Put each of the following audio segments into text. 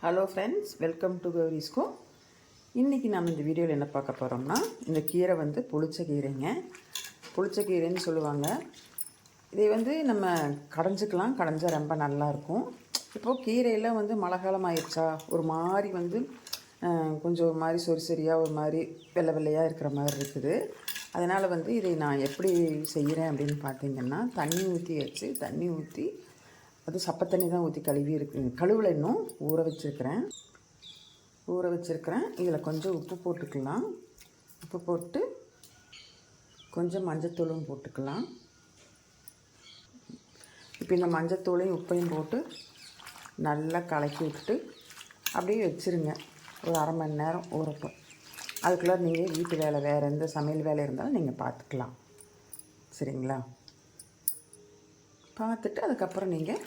Hello friends, welcome to கௌரிஸ்கோ. இன்றைக்கி நம்ம இந்த வீடியோவில் என்ன பார்க்க போகிறோம்னா, இந்த கீரை வந்து புளிச்ச கீரைங்க. புளிச்ச கீரைன்னு சொல்லுவாங்க. இதை வந்து நம்ம கடைஞ்சிக்கலாம், கடைஞ்சால் ரொம்ப நல்லாயிருக்கும். இப்போது கீரையெல்லாம் வந்து மழை காலம் ஆயிடுச்சா, ஒரு மாதிரி வந்து கொஞ்சம் ஒரு மாதிரி சொறி சொறியாக ஒரு மாதிரி வெள்ளை வெள்ளையாக இருக்கிற மாதிரி இருக்குது. அதனால் வந்து இதை நான் எப்படி செய்கிறேன் அப்படின்னு பார்த்தீங்கன்னா, தண்ணி ஊற்றி அது சப்பை தண்ணி தான் ஊற்றி கழுவில் இன்னும் ஊற வச்சுருக்கிறேன். இதில் கொஞ்சம் உப்பு போட்டுக்கலாம். உப்பு போட்டு கொஞ்சம் மஞ்சத்தூளும் போட்டுக்கலாம். இப்போ இந்த மஞ்சத்தூளையும் உப்பையும் போட்டு நல்லா கலக்கி விட்டுட்டு அப்படியே வச்சுருங்க. ஒரு அரை மணி நேரம் ஊறட்டும். அதுக்குள்ளே நீங்கள் வீட்டு வேலை வேறு எந்த சமையல் வேலை இருந்தாலும் நீங்கள் பார்த்துக்கலாம். சரிங்களா? பார்த்துட்டு அதுக்கப்புறம் நீங்கள்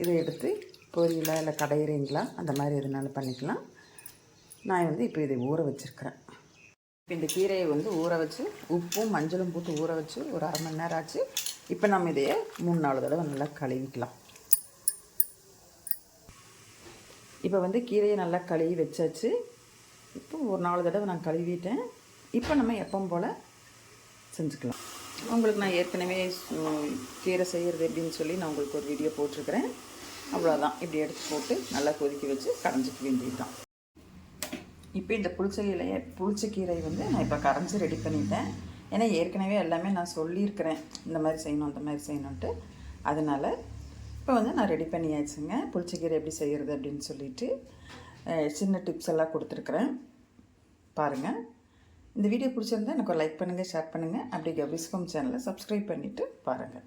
இதை எடுத்து பொரியலா இல்லை கடையிறீங்களா அந்த மாதிரி எதுனாலும் பண்ணிக்கலாம். நான் வந்து இப்போ இதை ஊற வச்சுருக்கிறேன். இப்போ இந்த கீரையை வந்து ஊற வச்சு உப்பும் மஞ்சளும் போட்டு ஊற வச்சு ஒரு அரை மணி நேரம் ஆச்சு. இப்போ நம்ம இதையே 3-4 தடவை நல்லா கழுவிக்கலாம். இப்போ வந்து கீரையை நல்லா கழுவி வச்சாச்சு. இப்போ ஒரு 4 தடவை நான் கழுவிட்டேன். இப்போ நம்ம எப்பவும் போல் செஞ்சுக்கலாம். உங்களுக்கு நான் ஏற்கனவே கீரை செய்கிறது எப்படின்னு சொல்லி நான் உங்களுக்கு ஒரு வீடியோ போட்டிருக்கிறேன். அவ்வளோதான். இப்படி எடுத்து போட்டு நல்லா கொதிக்க வச்சு கரைஞ்சிக்க வேண்டியது தான். இப்போ இந்த புளிச்ச கீரை வந்து நான் இப்போ கரைஞ்சி ரெடி பண்ணிட்டேன். ஏன்னா ஏற்கனவே எல்லாமே நான் சொல்லியிருக்கிறேன், இந்த மாதிரி செய்யணும் அந்த மாதிரி செய்யணுன்ட்டு. அதனால் இப்போ வந்து நான் ரெடி பண்ணியாச்சுங்க. புளிச்ச கீரை எப்படி செய்கிறது அப்படின்னு சொல்லிட்டு சின்ன டிப்ஸ் எல்லாம் கொடுத்துருக்குறேன். பாருங்கள். இந்த வீடியோ பிடிச்சிருந்தா எனக்கு ஒரு லைக் பண்ணுங்கள், ஷேர் பண்ணுங்கள். அப்படி கௌரிஸ்கோ சேனலை சப்ஸ்கிரைப் பண்ணிவிட்டு பாருங்கள்.